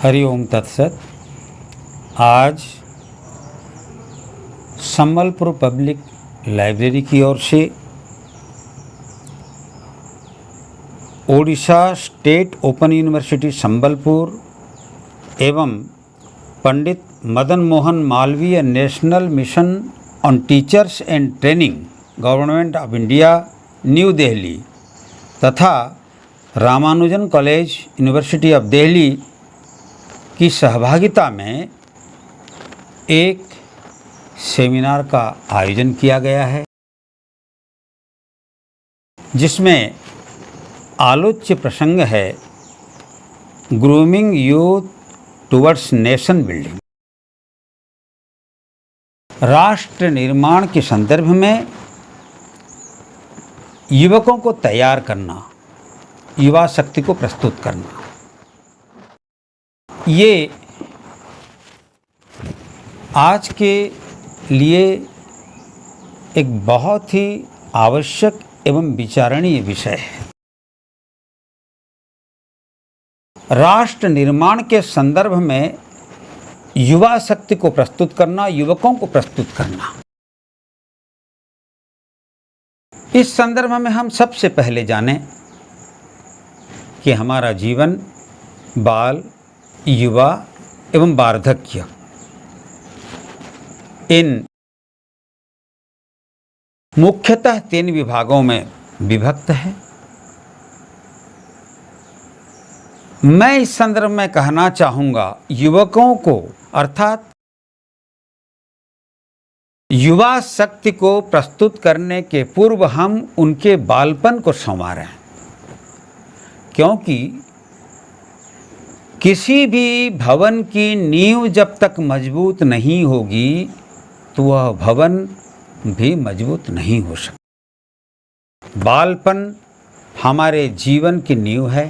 हरि ओम तत्सत। आज Sambalpur public library की ओर से Odisha state open university Sambalpur एवं Pandit Madan Mohan Malaviya national mission on teachers and training government of India new Delhi तथा Ramanujan college university of Delhi की सहभागिता में एक सेमिनार का आयोजन किया गया है, जिसमें आलोच्य प्रसंग है grooming youth towards nation building. राष्ट्र निर्माण के संदर्भ में युवकों को तैयार करना, युवा शक्ति को प्रस्तुत करना, ये आज के लिए एक बहुत ही आवश्यक एवं विचारणीय विषय है। राष्ट्र निर्माण के संदर्भ में युवा शक्ति को प्रस्तुत करना, युवकों को प्रस्तुत करना। इस संदर्भ में हम सबसे पहले जानें कि हमारा जीवन बाल, युवा एवं वार्धक्य इन मुख्यतः 3 विभागों में विभक्त है। मैं इस संदर्भ में कहना चाहूँगा, युवकों को अर्थात युवा शक्ति को प्रस्तुत करने के पूर्व हम उनके बालपन को संवारें, क्योंकि किसी भी भवन की नींव जब तक मजबूत नहीं होगी तो वह भवन भी मजबूत नहीं हो सकता। बालपन हमारे जीवन की नींव है।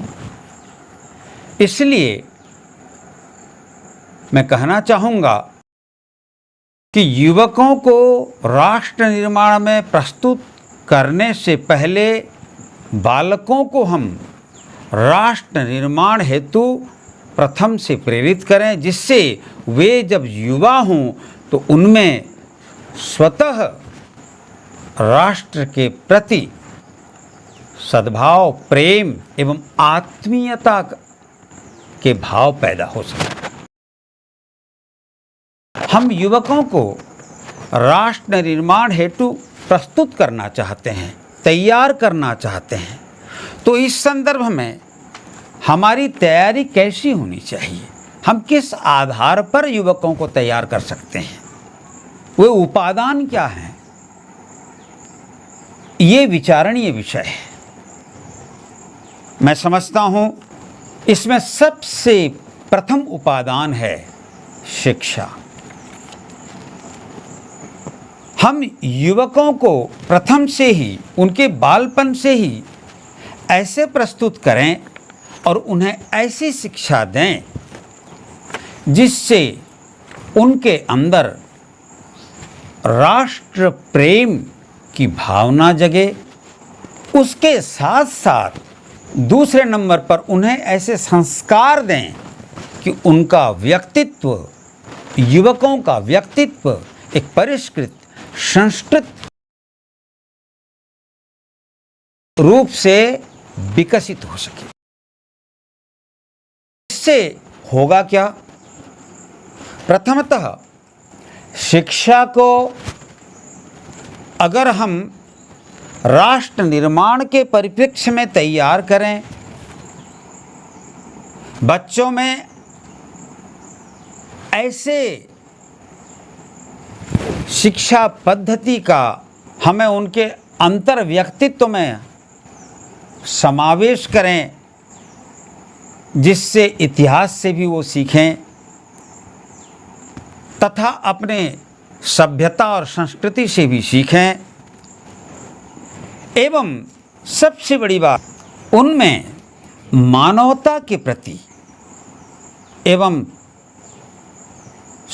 इसलिए मैं कहना चाहूँगा कि युवकों को राष्ट्र निर्माण में प्रस्तुत करने से पहले बालकों को हम राष्ट्र निर्माण हेतु प्रथम से प्रेरित करें, जिससे वे जब युवा हों तो उनमें स्वतः राष्ट्र के प्रति सद्भाव, प्रेम एवं आत्मीयता के भाव पैदा हो सके। हम युवकों को राष्ट्र निर्माण हेतु प्रस्तुत करना चाहते हैं, तैयार करना चाहते हैं, तो इस संदर्भ में हमारी तैयारी कैसी होनी चाहिए, हम किस आधार पर युवकों को तैयार कर सकते हैं, वे उपादान क्या हैं, ये विचारणीय विषय है। मैं समझता हूं इसमें सबसे प्रथम उपादान है शिक्षा। हम युवकों को प्रथम से ही, उनके बालपन से ही ऐसे प्रस्तुत करें और उन्हें ऐसी शिक्षा दें जिससे उनके अंदर राष्ट्र प्रेम की भावना जगे। उसके साथ साथ दूसरे नंबर पर उन्हें ऐसे संस्कार दें कि उनका व्यक्तित्व, युवकों का व्यक्तित्व एक परिष्कृत, संस्कृत रूप से विकसित हो सके। इससे होगा क्या? प्रथमतः शिक्षा को अगर हम राष्ट्र निर्माण के परिप्रेक्ष्य में तैयार करें, बच्चों में ऐसे शिक्षा पद्धति का हमें उनके अंतर व्यक्तित्व में समावेश करें, जिससे इतिहास से भी वो सीखें तथा अपने सभ्यता और संस्कृति से भी सीखें। एवं सबसे बड़ी बात, उनमें मानवता के प्रति एवं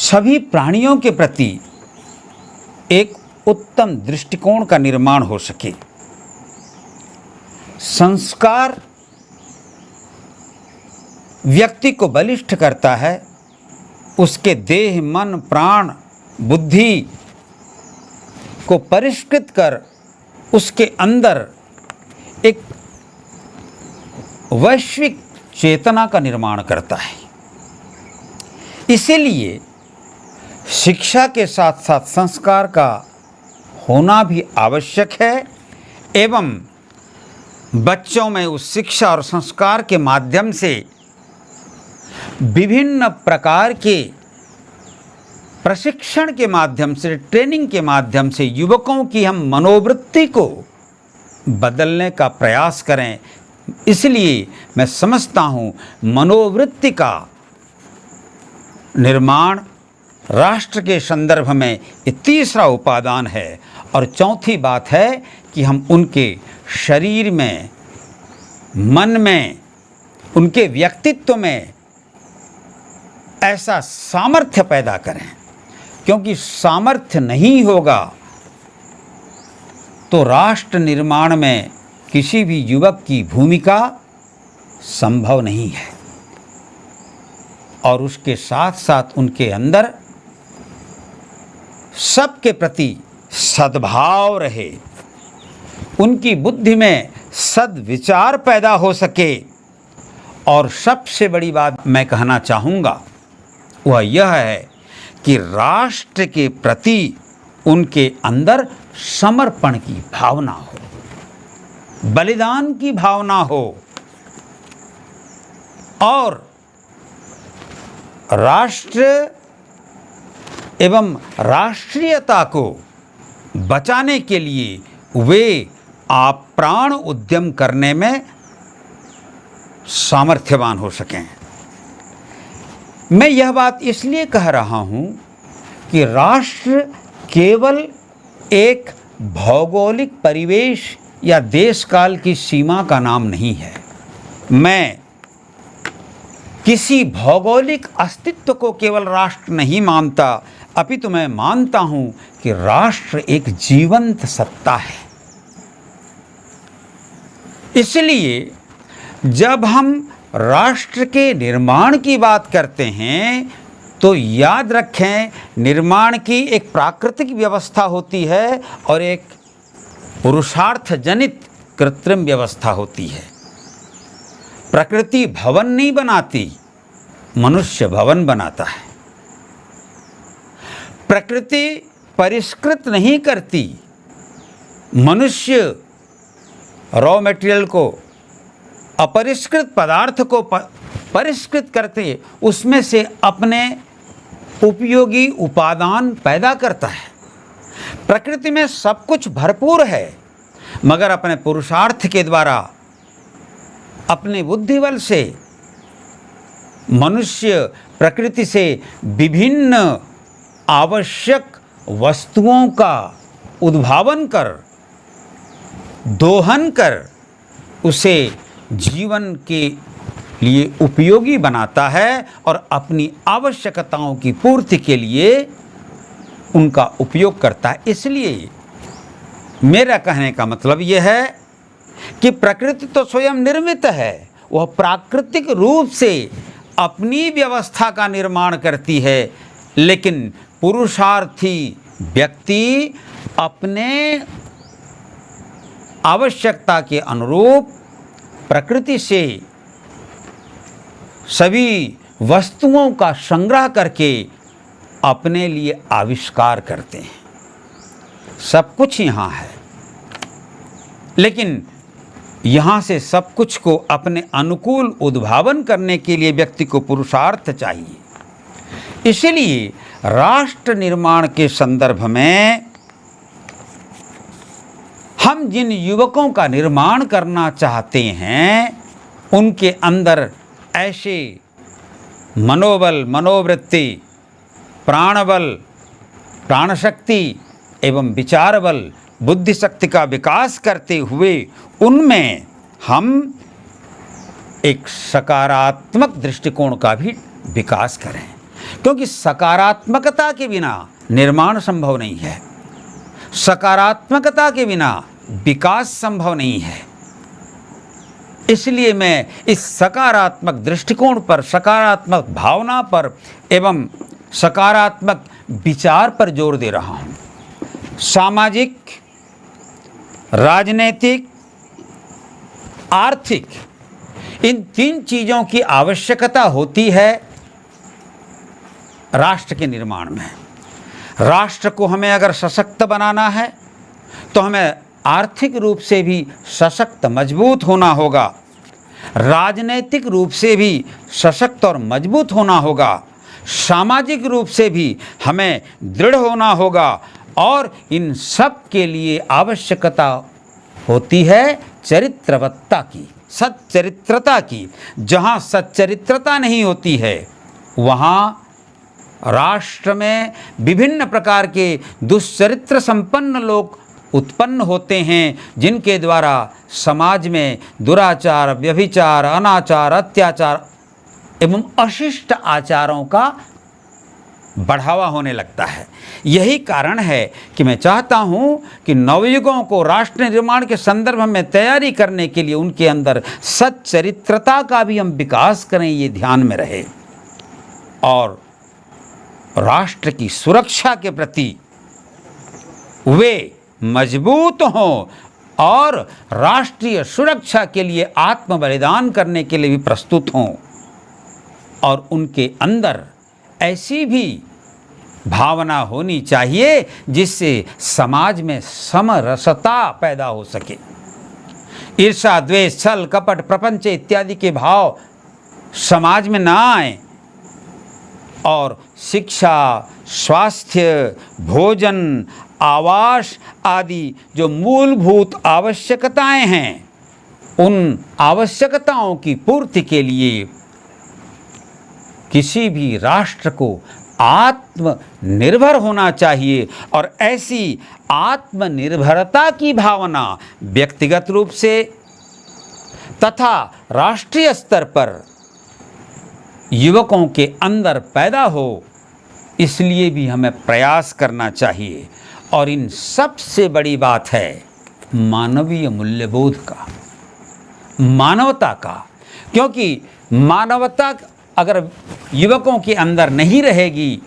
सभी प्राणियों के प्रति एक उत्तम दृष्टिकोण का निर्माण हो सके। संस्कार व्यक्ति को बलिष्ठ करता है, उसके देह, मन, प्राण, बुद्धि को परिष्कृत कर उसके अंदर एक वैश्विक चेतना का निर्माण करता है। इसीलिए शिक्षा के साथ साथ संस्कार का होना भी आवश्यक है एवं बच्चों में उस शिक्षा और संस्कार के माध्यम से विभिन्न प्रकार के प्रशिक्षण के माध्यम से, ट्रेनिंग के माध्यम से युवकों की हम मनोवृत्ति को बदलने का प्रयास करें। इसलिए मैं समझता हूँ मनोवृत्ति का निर्माण राष्ट्र के संदर्भ में ये तीसरा उपादान है। और चौथी बात है कि हम उनके शरीर में, मन में, उनके व्यक्तित्व में ऐसा सामर्थ्य पैदा करें, क्योंकि सामर्थ्य नहीं होगा तो राष्ट्र निर्माण में किसी भी युवक की भूमिका संभव नहीं है। और उसके साथ साथ उनके अंदर सबके प्रति सद्भाव रहे, उनकी बुद्धि में सद्विचार पैदा हो सके। और सबसे बड़ी बात मैं कहना चाहूँगा वह यह है कि राष्ट्र के प्रति उनके अंदर समर्पण की भावना हो, बलिदान की भावना हो और राष्ट्र एवं राष्ट्रीयता को बचाने के लिए वे आप्राण उद्यम करने में सामर्थ्यवान हो सकें। मैं यह बात इसलिए कह रहा हूँ कि राष्ट्र केवल एक भौगोलिक परिवेश या देश काल की सीमा का नाम नहीं है। मैं किसी भौगोलिक अस्तित्व को केवल राष्ट्र नहीं मानता, अपितु मैं मानता हूँ कि राष्ट्र एक जीवंत सत्ता है। इसलिए जब हम राष्ट्र के निर्माण की बात करते हैं तो याद रखें, निर्माण की एक प्राकृतिक व्यवस्था होती है और एक पुरुषार्थ जनित कृत्रिम व्यवस्था होती है। प्रकृति भवन नहीं बनाती, मनुष्य भवन बनाता है। प्रकृति परिष्कृत नहीं करती, मनुष्य रॉ मटेरियल को, अपरिष्कृत पदार्थ को परिष्कृत करते उसमें से अपने उपयोगी उपादान पैदा करता है। प्रकृति में सब कुछ भरपूर है, मगर अपने पुरुषार्थ के द्वारा, अपने बुद्धिबल से मनुष्य प्रकृति से विभिन्न आवश्यक वस्तुओं का उद्भावन कर, दोहन कर उसे जीवन के लिए उपयोगी बनाता है और अपनी आवश्यकताओं की पूर्ति के लिए उनका उपयोग करता है। इसलिए मेरा कहने का मतलब यह है कि प्रकृति तो स्वयं निर्मित है, वह प्राकृतिक रूप से अपनी व्यवस्था का निर्माण करती है, लेकिन पुरुषार्थी व्यक्ति अपने आवश्यकता के अनुरूप प्रकृति से सभी वस्तुओं का संग्रह करके अपने लिए आविष्कार करते हैं। सब कुछ यहाँ है, लेकिन यहाँ से सब कुछ को अपने अनुकूल उद्भावन करने के लिए व्यक्ति को पुरुषार्थ चाहिए। इसलिए राष्ट्र निर्माण के संदर्भ में हम जिन युवकों का निर्माण करना चाहते हैं, उनके अंदर ऐसे मनोबल, मनोवृत्ति, प्राणबल, प्राणशक्ति एवं विचार बल, बुद्धि शक्ति का विकास करते हुए उनमें हम एक सकारात्मक दृष्टिकोण का भी विकास करें, क्योंकि सकारात्मकता के बिना निर्माण संभव नहीं है, सकारात्मकता के बिना विकास संभव नहीं है। इसलिए मैं इस सकारात्मक दृष्टिकोण पर, सकारात्मक भावना पर एवं सकारात्मक विचार पर जोर दे रहा हूँ। सामाजिक, राजनीतिक, आर्थिक, इन 3 चीज़ों की आवश्यकता होती है राष्ट्र के निर्माण में। राष्ट्र को हमें अगर सशक्त बनाना है तो हमें आर्थिक रूप से भी सशक्त, मजबूत होना होगा, राजनीतिक रूप से भी सशक्त और मजबूत होना होगा, सामाजिक रूप से भी हमें दृढ़ होना होगा, और इन सब के लिए आवश्यकता होती है चरित्रवत्ता की, सच्चरित्रता की। जहाँ सच्चरित्रता नहीं होती है वहाँ राष्ट्र में विभिन्न प्रकार के दुष्चरित्र संपन्न लोग उत्पन्न होते हैं, जिनके द्वारा समाज में दुराचार, व्यभिचार, अनाचार, अत्याचार एवं अशिष्ट आचारों का बढ़ावा होने लगता है। यही कारण है कि मैं चाहता हूं कि नवयुगों को राष्ट्र निर्माण के संदर्भ में तैयारी करने के लिए उनके अंदर सच्चरित्रता का भी हम विकास करें, ये ध्यान में रहे, और राष्ट्र की सुरक्षा के प्रति वे मजबूत हों और राष्ट्रीय सुरक्षा के लिए आत्म बलिदान करने के लिए भी प्रस्तुत हों, और उनके अंदर ऐसी भी भावना होनी चाहिए जिससे समाज में समरसता पैदा हो सके। ईर्ष्या, द्वेष, छल, कपट, प्रपंच इत्यादि के भाव समाज में ना आए, और शिक्षा, स्वास्थ्य, भोजन, आवास आदि जो मूलभूत आवश्यकताएं हैं, उन आवश्यकताओं की पूर्ति के लिए किसी भी राष्ट्र को आत्मनिर्भर होना चाहिए, और ऐसी आत्मनिर्भरता की भावना व्यक्तिगत रूप से तथा राष्ट्रीय स्तर पर युवकों के अंदर पैदा हो, इसलिए भी हमें प्रयास करना चाहिए। और इन सबसे बड़ी बात है मानवीय मूल्यबोध का, मानवता का, क्योंकि मानवता अगर युवकों के अंदर नहीं रहेगी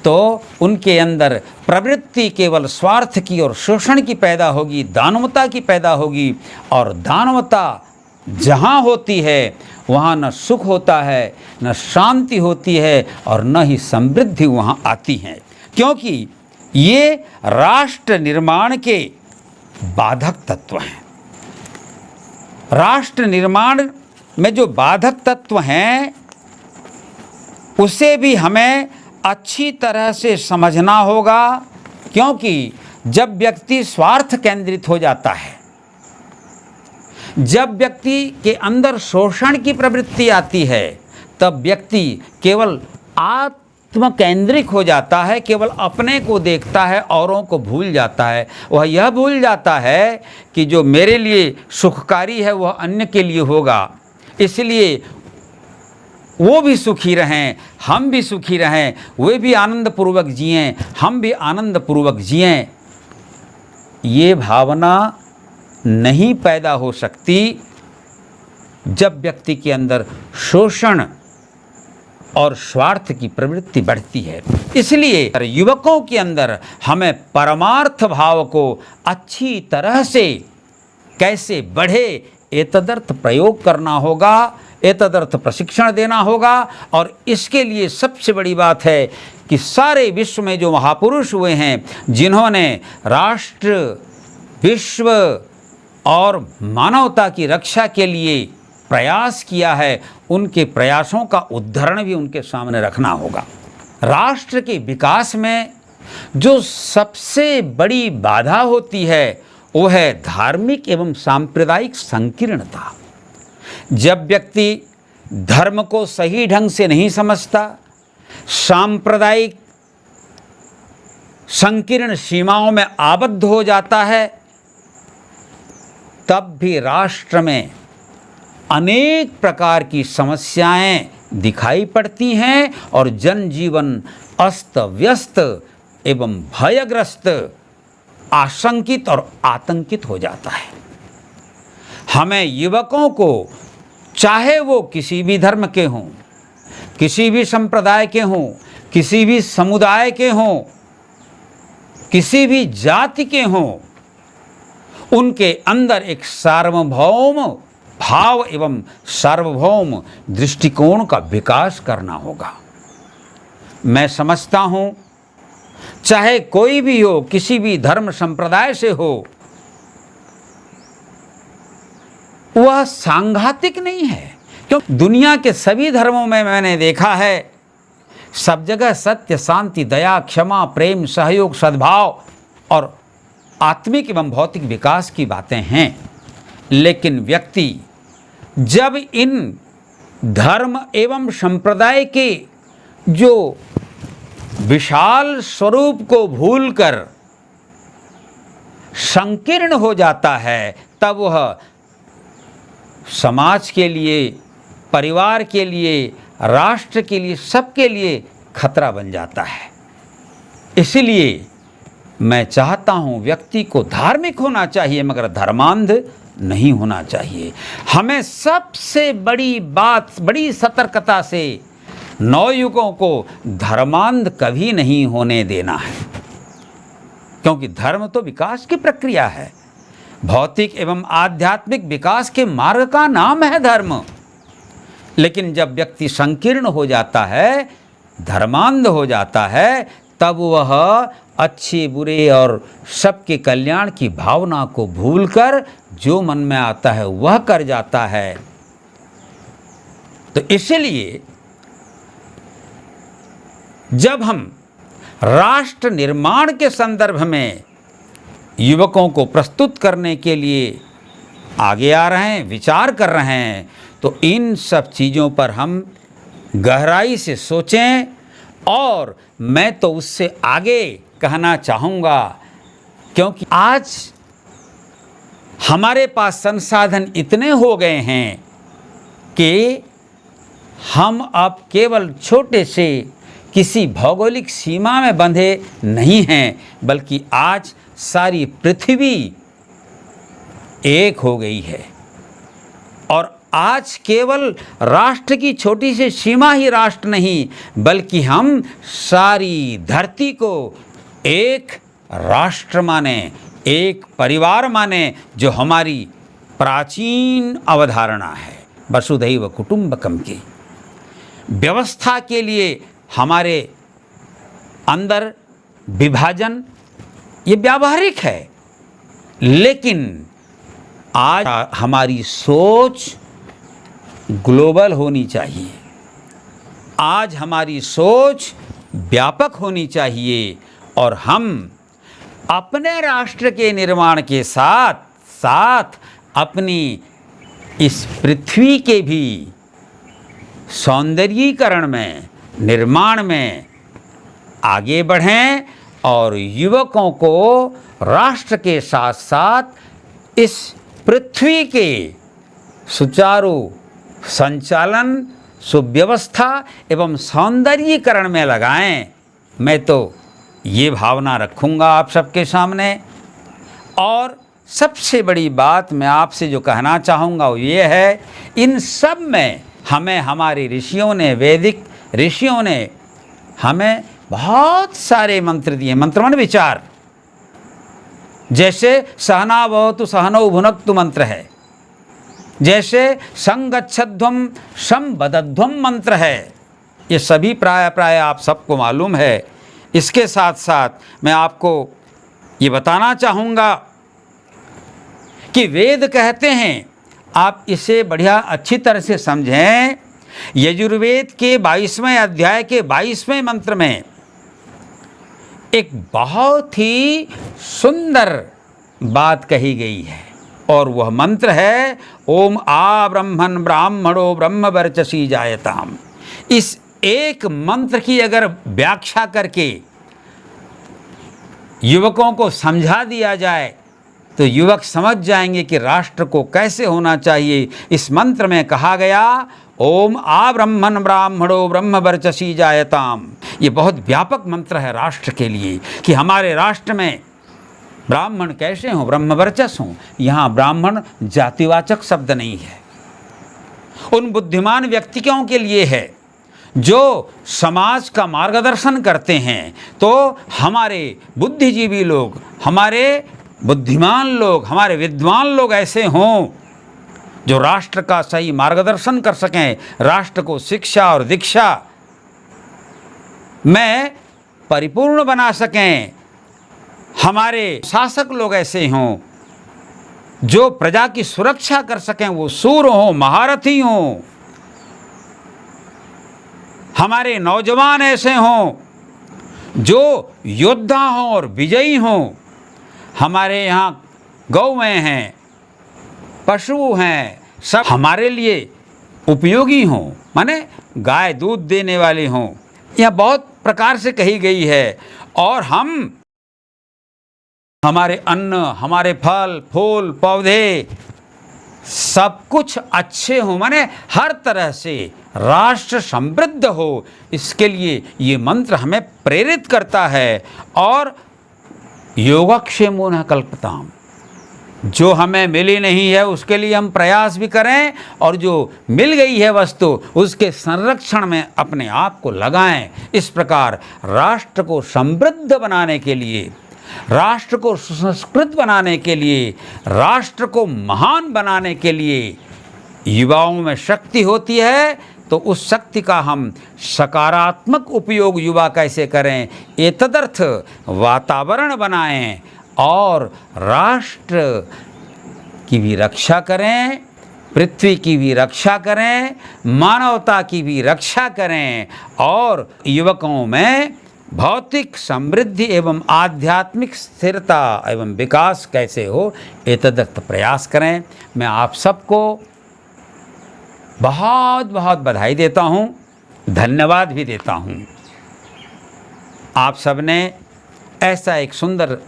तो उनके अंदर प्रवृत्ति केवल स्वार्थ की और शोषण की पैदा होगी, दानवता की पैदा होगी, और दानवता जहाँ होती है वहाँ न सुख होता है, न शांति होती है, और न ही समृद्धि वहाँ आती है, क्योंकि ये राष्ट्र निर्माण के बाधक तत्व हैं। राष्ट्र निर्माण में जो बाधक तत्व हैं उसे भी हमें अच्छी तरह से समझना होगा, क्योंकि जब व्यक्ति स्वार्थ केंद्रित हो जाता है, जब व्यक्ति के अंदर शोषण की प्रवृत्ति आती है, तब व्यक्ति केवल आत्म केंद्रित हो जाता है, केवल अपने को देखता है, औरों को भूल जाता है। वह यह भूल जाता है कि जो मेरे लिए सुखकारी है वह अन्य के लिए होगा, इसलिए वो भी सुखी रहें, हम भी सुखी रहें, वे भी आनंदपूर्वक जिएं, हम भी आनंदपूर्वक जिएं। ये भावना नहीं पैदा हो सकती जब व्यक्ति के अंदर शोषण और स्वार्थ की प्रवृत्ति बढ़ती है। इसलिए युवकों के अंदर हमें परमार्थ भाव को अच्छी तरह से कैसे बढ़े, एतदर्थ प्रयोग करना होगा, एतदर्थ प्रशिक्षण देना होगा। और इसके लिए सबसे बड़ी बात है कि सारे विश्व में जो महापुरुष हुए हैं, जिन्होंने राष्ट्र, विश्व और मानवता की रक्षा के लिए प्रयास किया है, उनके प्रयासों का उदाहरण भी उनके सामने रखना होगा। राष्ट्र के विकास में जो सबसे बड़ी बाधा होती है वो है धार्मिक एवं सांप्रदायिक संकीर्णता। जब व्यक्ति धर्म को सही ढंग से नहीं समझता, सांप्रदायिक संकीर्ण सीमाओं में आबद्ध हो जाता है, तब भी राष्ट्र में अनेक प्रकार की समस्याएं दिखाई पड़ती हैं और जनजीवन अस्त व्यस्त एवं भयग्रस्त, आशंकित और आतंकित हो जाता है। हमें युवकों को, चाहे वो किसी भी धर्म के हों, किसी भी संप्रदाय के हों, किसी भी समुदाय के हों, किसी भी जाति के हों, उनके अंदर एक सार्वभौम भाव एवं सार्वभौम दृष्टिकोण का विकास करना होगा। मैं समझता हूँ चाहे कोई भी हो, किसी भी धर्म संप्रदाय से हो, वह सांघातिक नहीं है। क्योंकि दुनिया के सभी धर्मों में मैंने देखा है, सब जगह सत्य, शांति, दया, क्षमा, प्रेम, सहयोग, सद्भाव और आत्मिक एवं भौतिक विकास की बातें हैं। लेकिन व्यक्ति जब इन धर्म एवं संप्रदाय के जो विशाल स्वरूप को भूलकर संकीर्ण हो जाता है, तब वह समाज के लिए, परिवार के लिए, राष्ट्र के लिए, सबके लिए खतरा बन जाता है। इसलिए मैं चाहता हूँ व्यक्ति को धार्मिक होना चाहिए, मगर धर्मांध नहीं होना चाहिए। हमें सबसे बड़ी बात, बड़ी सतर्कता से नवयुगों को धर्मांध कभी नहीं होने देना है, क्योंकि धर्म तो विकास की प्रक्रिया है। भौतिक एवं आध्यात्मिक विकास के मार्ग का नाम है धर्म। लेकिन जब व्यक्ति संकीर्ण हो जाता है, धर्मांध हो जाता है, तब वह अच्छे बुरे और सबके कल्याण की भावना को भूलकर जो मन में आता है वह कर जाता है। तो इसलिए जब हम राष्ट्र निर्माण के संदर्भ में युवकों को प्रस्तुत करने के लिए आगे आ रहे हैं, विचार कर रहे हैं, तो इन सब चीज़ों पर हम गहराई से सोचें। और मैं तो उससे आगे कहना चाहूँगा, क्योंकि आज हमारे पास संसाधन इतने हो गए हैं कि हम अब केवल छोटे से किसी भौगोलिक सीमा में बंधे नहीं हैं, बल्कि आज सारी पृथ्वी एक हो गई है। और आज केवल राष्ट्र की छोटी सी सीमा ही राष्ट्र नहीं, बल्कि हम सारी धरती को एक राष्ट्र माने, एक परिवार माने, जो हमारी प्राचीन अवधारणा है वसुधैव कुटुंबकम की व्यवस्था के लिए हमारे अंदर विभाजन ये व्यावहारिक है। लेकिन आज हमारी सोच ग्लोबल होनी चाहिए, आज हमारी सोच व्यापक होनी चाहिए, और हम अपने राष्ट्र के निर्माण के साथ साथ अपनी इस पृथ्वी के भी सौंदर्यीकरण में, निर्माण में आगे बढ़ें और युवकों को राष्ट्र के साथ साथ इस पृथ्वी के सुचारू संचालन, सुव्यवस्था एवं सौंदर्यीकरण में लगाएं। मैं तो ये भावना रखूँगा आप सबके सामने। और सबसे बड़ी बात मैं आपसे जो कहना चाहूँगा वो ये है, इन सब में हमें हमारे ऋषियों ने, वैदिक ऋषियों ने हमें बहुत सारे मंत्र दिए, मंत्रमन विचार। जैसे सहना भवतु सहनौ भुनक्तु मंत्र है, जैसे संगच्छध्वम संवदध्वम मंत्र है। ये सभी प्राय आप सबको मालूम है। इसके साथ साथ मैं आपको ये बताना चाहूँगा कि वेद कहते हैं, आप इसे बढ़िया अच्छी तरह से समझें। यजुर्वेद के 22वें अध्याय के 22वें मंत्र में एक बहुत ही सुंदर बात कही गई है, और वह मंत्र है ओम आ ब्रह्मन् ब्राह्मणो ब्रह्म वर्चसी जायताम। इस एक मंत्र की अगर व्याख्या करके युवकों को समझा दिया जाए तो युवक समझ जाएंगे कि राष्ट्र को कैसे होना चाहिए। इस मंत्र में कहा गया ओम आ ब्रह्मन् ब्राह्मणो ब्रह्म वर्चसी जायताम। ये बहुत व्यापक मंत्र है राष्ट्र के लिए, कि हमारे राष्ट्र में ब्राह्मण कैसे हों, ब्रह्मवर्चस हों। यहाँ ब्राह्मण जातिवाचक शब्द नहीं है, उन बुद्धिमान व्यक्तियों के लिए है जो समाज का मार्गदर्शन करते हैं। तो हमारे बुद्धिजीवी लोग, हमारे बुद्धिमान लोग, हमारे विद्वान लोग ऐसे हों जो राष्ट्र का सही मार्गदर्शन कर सकें, राष्ट्र को शिक्षा और दीक्षा में परिपूर्ण बना सकें। हमारे शासक लोग ऐसे हों जो प्रजा की सुरक्षा कर सकें, वो सूर हों, महारथी हों। हमारे नौजवान ऐसे हों जो योद्धा हों और विजयी हों। हमारे यहाँ गौएं हैं, पशु हैं, सब हमारे लिए उपयोगी हों, माने गाय दूध देने वाले हों। यह बहुत प्रकार से कही गई है। और हमारे अन्न, हमारे फल फूल पौधे सब कुछ अच्छे हों, माने हर तरह से राष्ट्र समृद्ध हो, इसके लिए ये मंत्र हमें प्रेरित करता है। और योगक्षेमो न कल्पताम, जो हमें मिली नहीं है उसके लिए हम प्रयास भी करें, और जो मिल गई है वस्तु उसके संरक्षण में अपने आप को लगाएं। इस प्रकार राष्ट्र को समृद्ध बनाने के लिए, राष्ट्र को सुसंस्कृत बनाने के लिए, राष्ट्र को महान बनाने के लिए युवाओं में शक्ति होती है। तो उस शक्ति का हम सकारात्मक उपयोग युवा कैसे करें, एतदर्थ वातावरण बनाएं और राष्ट्र की भी रक्षा करें, पृथ्वी की भी रक्षा करें, मानवता की भी रक्षा करें, और युवकों में भौतिक समृद्धि एवं आध्यात्मिक स्थिरता एवं विकास कैसे हो, एतदर्थ प्रयास करें। मैं आप सबको बहुत बहुत बधाई देता हूँ, धन्यवाद भी देता हूँ। आप सबने ऐसा एक सुंदर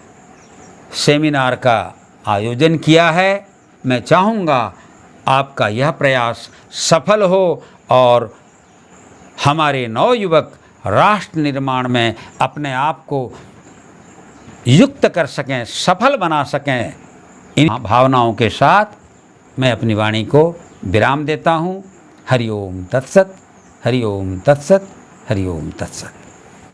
सेमिनार का आयोजन किया है। मैं चाहूँगा आपका यह प्रयास सफल हो और हमारे नवयुवक राष्ट्र निर्माण में अपने आप को युक्त कर सकें, सफल बना सकें। इन भावनाओं के साथ मैं अपनी वाणी को विराम देता हूँ। हरि ओम तत्सत, हरि ओम तत्सत, हरि ओम तत्सत।